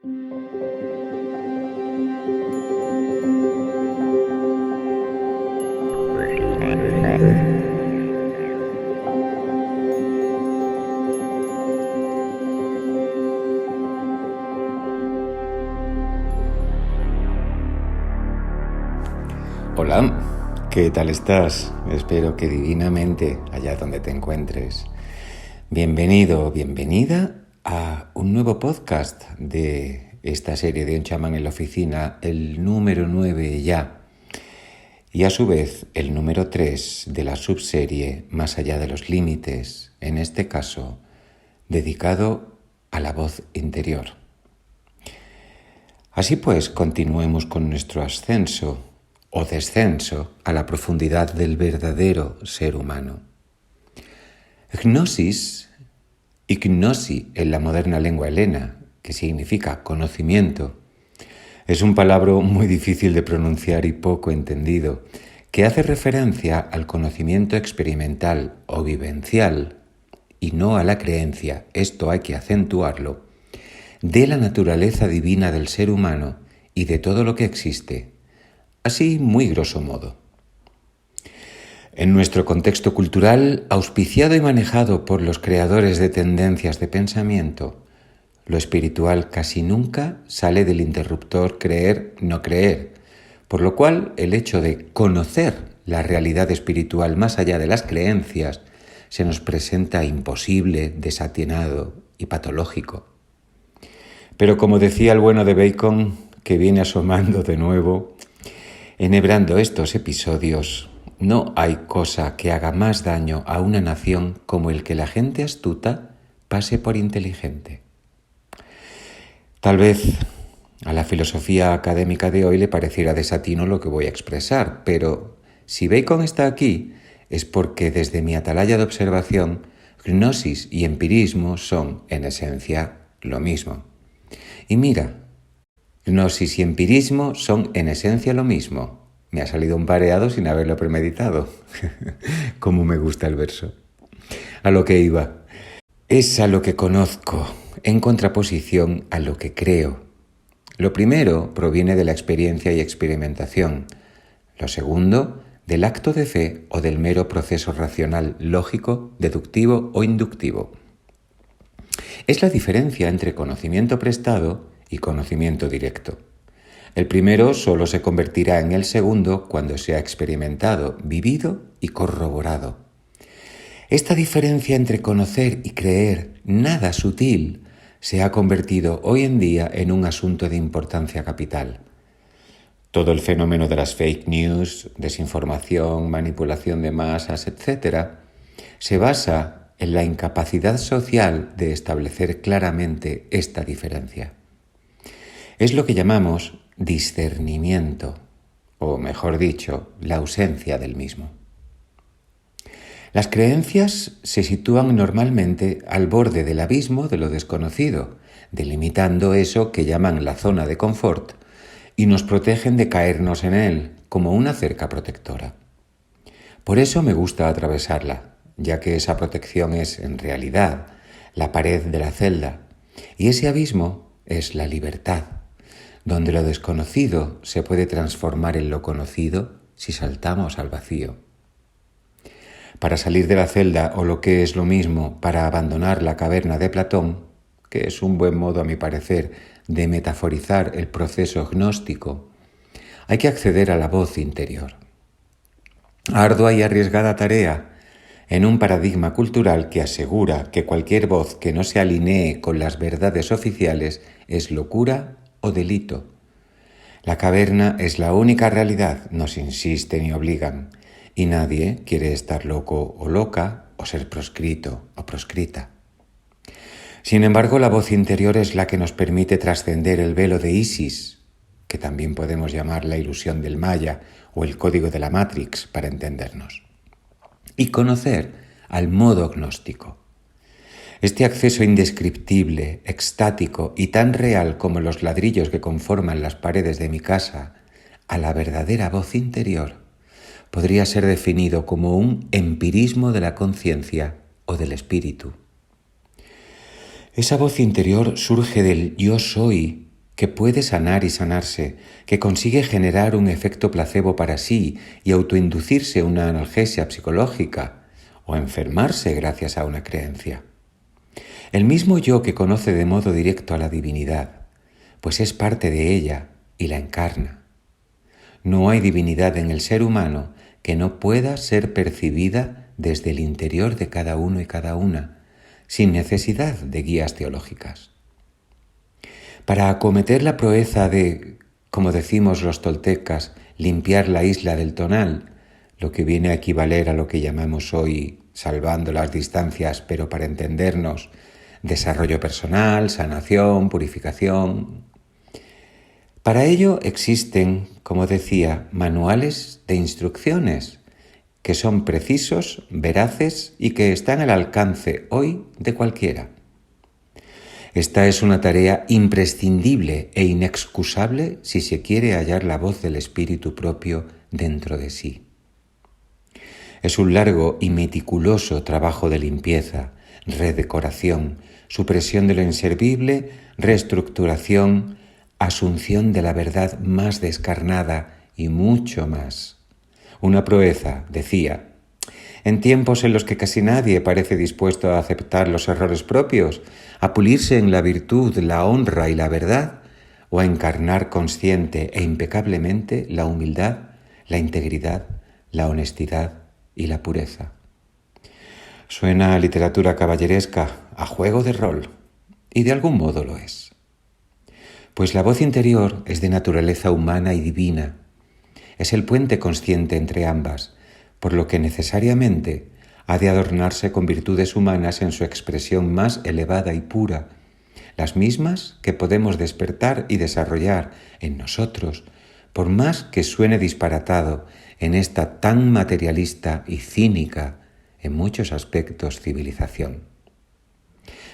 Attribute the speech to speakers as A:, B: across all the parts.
A: Hola, ¿qué tal estás? Espero que divinamente allá donde te encuentres. Bienvenido o bienvenida a un nuevo podcast de esta serie de Un chamán en la oficina, el número 9 ya. Y a su vez el número 3 de la subserie Más allá de los límites, en este caso dedicado a la voz interior. Así pues, continuemos con nuestro ascenso o descenso a la profundidad del verdadero ser humano. Gnosis y gnosi en la moderna lengua helena, que significa conocimiento, es un palabra muy difícil de pronunciar y poco entendido, que hace referencia al conocimiento experimental o vivencial, y no a la creencia, esto hay que acentuarlo, de la naturaleza divina del ser humano y de todo lo que existe, así muy grosso modo. En nuestro contexto cultural, auspiciado y manejado por los creadores de tendencias de pensamiento, lo espiritual casi nunca sale del interruptor creer-no creer, por lo cual el hecho de conocer la realidad espiritual más allá de las creencias se nos presenta imposible, desatinado y patológico. Pero como decía el bueno de Bacon, que viene asomando de nuevo, enhebrando estos episodios, no hay cosa que haga más daño a una nación como el que la gente astuta pase por inteligente. Tal vez a la filosofía académica de hoy le pareciera desatino lo que voy a expresar, pero si Bacon está aquí es porque desde mi atalaya de observación, gnosis y empirismo son, en esencia, lo mismo. Y mira, gnosis y empirismo son en esencia lo mismo. Me ha salido un pareado sin haberlo premeditado. Cómo me gusta el verso. A lo que iba. Es a lo que conozco, en contraposición a lo que creo. Lo primero proviene de la experiencia y experimentación. Lo segundo, del acto de fe o del mero proceso racional, lógico, deductivo o inductivo. Es la diferencia entre conocimiento prestado y conocimiento directo. El primero solo se convertirá en el segundo cuando sea experimentado, vivido y corroborado. Esta diferencia entre conocer y creer, nada sutil, se ha convertido hoy en día en un asunto de importancia capital. Todo el fenómeno de las fake news, desinformación, manipulación de masas, etc., se basa en la incapacidad social de establecer claramente esta diferencia. Es lo que llamamos discernimiento, o mejor dicho, la ausencia del mismo. Las creencias se sitúan normalmente al borde del abismo de lo desconocido, delimitando eso que llaman la zona de confort, y nos protegen de caernos en él como una cerca protectora. Por eso me gusta atravesarla, ya que esa protección es, en realidad, la pared de la celda, y ese abismo es la libertad, donde lo desconocido se puede transformar en lo conocido si saltamos al vacío. Para salir de la celda, o lo que es lo mismo, para abandonar la caverna de Platón, que es un buen modo, a mi parecer, de metaforizar el proceso gnóstico, hay que acceder a la voz interior. Ardua y arriesgada tarea en un paradigma cultural que asegura que cualquier voz que no se alinee con las verdades oficiales es locura o delito. La caverna es la única realidad, nos insisten y obligan, y nadie quiere estar loco o loca o ser proscrito o proscrita. Sin embargo, la voz interior es la que nos permite trascender el velo de Isis, que también podemos llamar la ilusión del Maya o el código de la Matrix para entendernos, y conocer al modo gnóstico. Este acceso indescriptible, extático y tan real como los ladrillos que conforman las paredes de mi casa a la verdadera voz interior podría ser definido como un empirismo de la conciencia o del espíritu. Esa voz interior surge del yo soy que puede sanar y sanarse, que consigue generar un efecto placebo para sí y autoinducirse una analgesia psicológica o enfermarse gracias a una creencia. El mismo yo que conoce de modo directo a la divinidad, pues es parte de ella y la encarna. No hay divinidad en el ser humano que no pueda ser percibida desde el interior de cada uno y cada una, sin necesidad de guías teológicas. Para acometer la proeza de, como decimos los toltecas, limpiar la isla del Tonal, lo que viene a equivaler a lo que llamamos hoy, salvando las distancias, pero para entendernos, desarrollo personal, sanación, purificación. Para ello existen, como decía, manuales de instrucciones que son precisos, veraces y que están al alcance hoy de cualquiera. Esta es una tarea imprescindible e inexcusable si se quiere hallar la voz del espíritu propio dentro de sí. Es un largo y meticuloso trabajo de limpieza, redecoración, supresión de lo inservible, reestructuración, asunción de la verdad más descarnada y mucho más. Una proeza, decía, en tiempos en los que casi nadie parece dispuesto a aceptar los errores propios, a pulirse en la virtud, la honra y la verdad, o a encarnar consciente e impecablemente la humildad, la integridad, la honestidad y la pureza. Suena a literatura caballeresca, a juego de rol, y de algún modo lo es. Pues la voz interior es de naturaleza humana y divina. Es el puente consciente entre ambas, por lo que necesariamente ha de adornarse con virtudes humanas en su expresión más elevada y pura, las mismas que podemos despertar y desarrollar en nosotros, por más que suene disparatado en esta tan materialista y cínica, en muchos aspectos, civilización.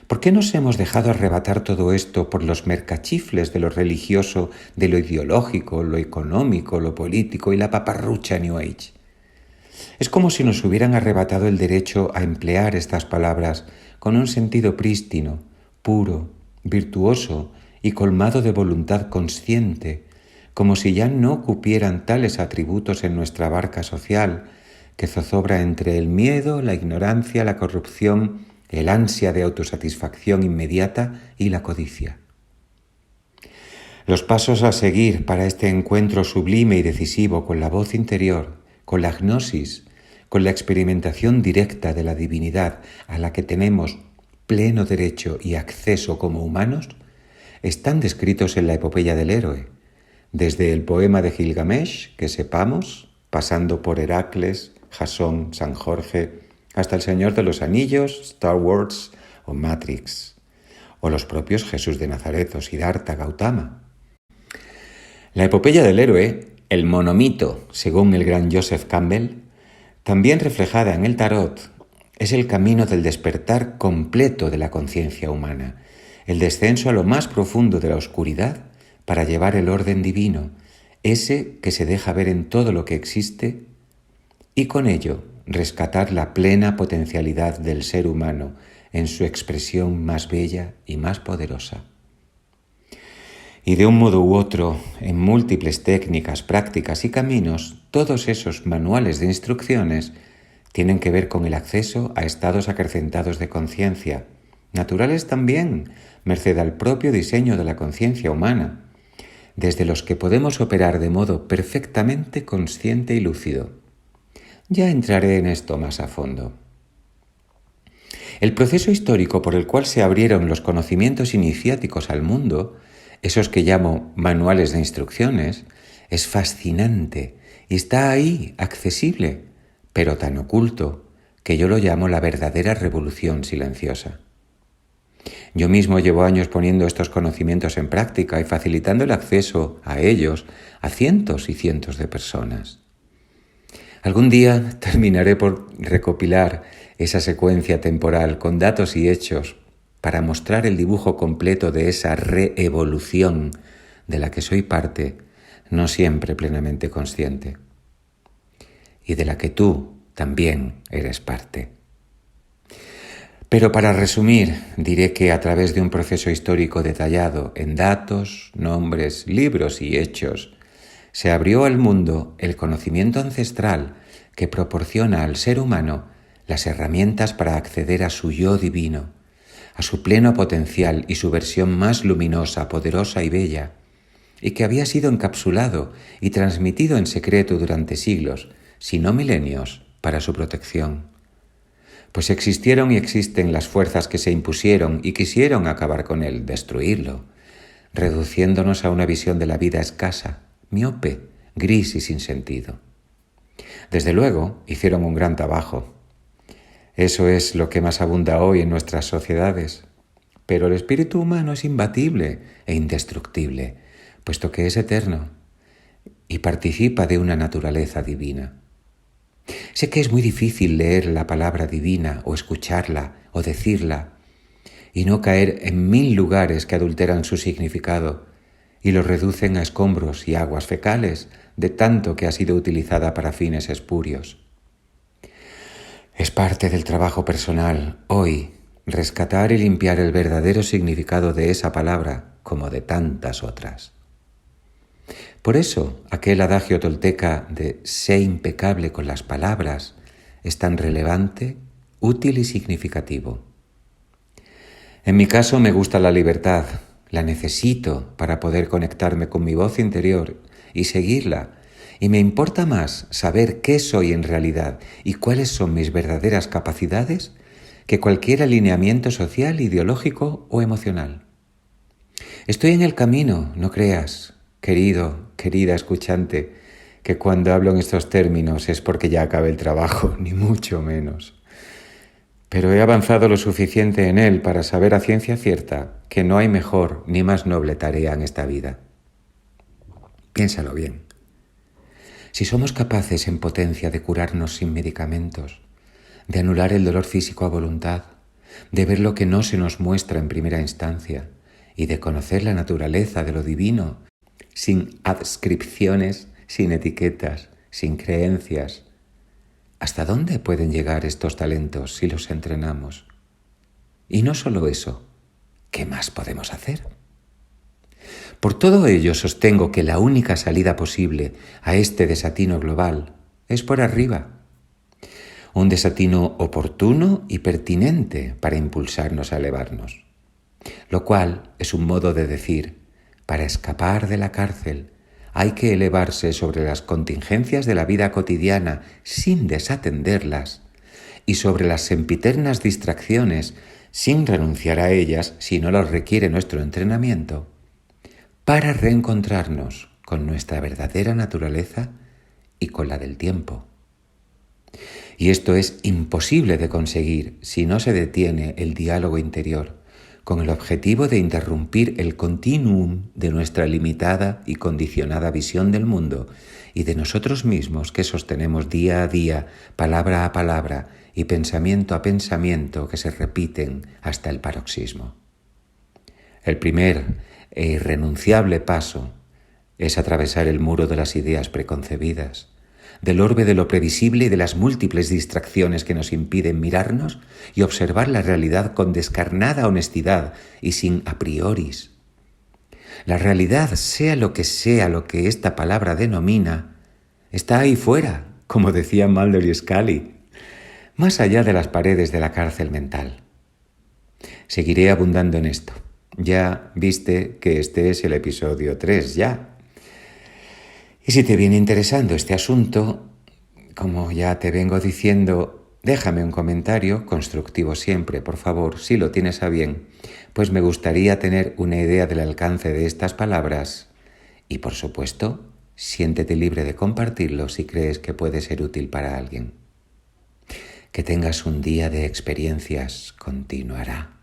A: ¿Por qué nos hemos dejado arrebatar todo esto por los mercachifles de lo religioso, de lo ideológico, lo económico, lo político y la paparrucha New Age? Es como si nos hubieran arrebatado el derecho a emplear estas palabras con un sentido prístino, puro, virtuoso y colmado de voluntad consciente, como si ya no cupieran tales atributos en nuestra barca social que zozobra entre el miedo, la ignorancia, la corrupción, el ansia de autosatisfacción inmediata y la codicia. Los pasos a seguir para este encuentro sublime y decisivo con la voz interior, con la gnosis, con la experimentación directa de la divinidad a la que tenemos pleno derecho y acceso como humanos, están descritos en la epopeya del héroe, desde el poema de Gilgamesh, que sepamos, pasando por Heracles, Jasón, San Jorge, hasta el Señor de los Anillos, Star Wars o Matrix, o los propios Jesús de Nazaret o Siddhartha Gautama. La epopeya del héroe, el monomito, según el gran Joseph Campbell, también reflejada en el tarot, es el camino del despertar completo de la conciencia humana, el descenso a lo más profundo de la oscuridad para llevar el orden divino, ese que se deja ver en todo lo que existe, y con ello rescatar la plena potencialidad del ser humano en su expresión más bella y más poderosa. Y de un modo u otro, en múltiples técnicas, prácticas y caminos, todos esos manuales de instrucciones tienen que ver con el acceso a estados acrecentados de conciencia, naturales también, merced al propio diseño de la conciencia humana, desde los que podemos operar de modo perfectamente consciente y lúcido. Ya entraré en esto más a fondo. El proceso histórico por el cual se abrieron los conocimientos iniciáticos al mundo, esos que llamo manuales de instrucciones, es fascinante y está ahí, accesible, pero tan oculto, que yo lo llamo la verdadera revolución silenciosa. Yo mismo llevo años poniendo estos conocimientos en práctica y facilitando el acceso a ellos a cientos y cientos de personas. Algún día terminaré por recopilar esa secuencia temporal con datos y hechos para mostrar el dibujo completo de esa reevolución de la que soy parte, no siempre plenamente consciente, y de la que tú también eres parte. Pero para resumir, diré que a través de un proceso histórico detallado en datos, nombres, libros y hechos, se abrió al mundo el conocimiento ancestral que proporciona al ser humano las herramientas para acceder a su yo divino, a su pleno potencial y su versión más luminosa, poderosa y bella, y que había sido encapsulado y transmitido en secreto durante siglos, si no milenios, para su protección. Pues existieron y existen las fuerzas que se impusieron y quisieron acabar con él, destruirlo, reduciéndonos a una visión de la vida escasa, miope, gris y sin sentido. Desde luego, hicieron un gran trabajo. Eso es lo que más abunda hoy en nuestras sociedades. Pero el espíritu humano es imbatible e indestructible, puesto que es eterno y participa de una naturaleza divina. Sé que es muy difícil leer la palabra divina o escucharla o decirla y no caer en 1000 lugares que adulteran su significado y lo reducen a escombros y aguas fecales de tanto que ha sido utilizada para fines espurios. Es parte del trabajo personal, hoy, rescatar y limpiar el verdadero significado de esa palabra, como de tantas otras. Por eso, aquel adagio tolteca de sé impecable con las palabras es tan relevante, útil y significativo. En mi caso me gusta la libertad, la necesito para poder conectarme con mi voz interior y seguirla, y me importa más saber qué soy en realidad y cuáles son mis verdaderas capacidades que cualquier alineamiento social, ideológico o emocional. Estoy en el camino, no creas, querido, querida escuchante, que cuando hablo en estos términos es porque ya acabé el trabajo, ni mucho menos. Pero he avanzado lo suficiente en él para saber a ciencia cierta que no hay mejor ni más noble tarea en esta vida. Piénsalo bien. Si somos capaces en potencia de curarnos sin medicamentos, de anular el dolor físico a voluntad, de ver lo que no se nos muestra en primera instancia y de conocer la naturaleza de lo divino, sin adscripciones, sin etiquetas, sin creencias, ¿hasta dónde pueden llegar estos talentos si los entrenamos? Y no solo eso, ¿qué más podemos hacer? Por todo ello sostengo que la única salida posible a este desatino global es por arriba. Un desatino oportuno y pertinente para impulsarnos a elevarnos. Lo cual es un modo de decir, para escapar de la cárcel hay que elevarse sobre las contingencias de la vida cotidiana sin desatenderlas y sobre las sempiternas distracciones sin renunciar a ellas si no las requiere nuestro entrenamiento, para reencontrarnos con nuestra verdadera naturaleza y con la del tiempo. Y esto es imposible de conseguir si no se detiene el diálogo interior, con el objetivo de interrumpir el continuum de nuestra limitada y condicionada visión del mundo y de nosotros mismos que sostenemos día a día, palabra a palabra y pensamiento a pensamiento que se repiten hasta el paroxismo. El primer e irrenunciable paso es atravesar el muro de las ideas preconcebidas, del orbe de lo previsible y de las múltiples distracciones que nos impiden mirarnos y observar la realidad con descarnada honestidad y sin a prioris. La realidad, sea lo que esta palabra denomina, está ahí fuera, como decían Mulder y Scully, más allá de las paredes de la cárcel mental. Seguiré abundando en esto. Ya viste que este es el episodio 3 ya. Y si te viene interesando este asunto, como ya te vengo diciendo, déjame un comentario, constructivo siempre, por favor, si lo tienes a bien, pues me gustaría tener una idea del alcance de estas palabras y, por supuesto, siéntete libre de compartirlo si crees que puede ser útil para alguien. Que tengas un día de experiencias continuará.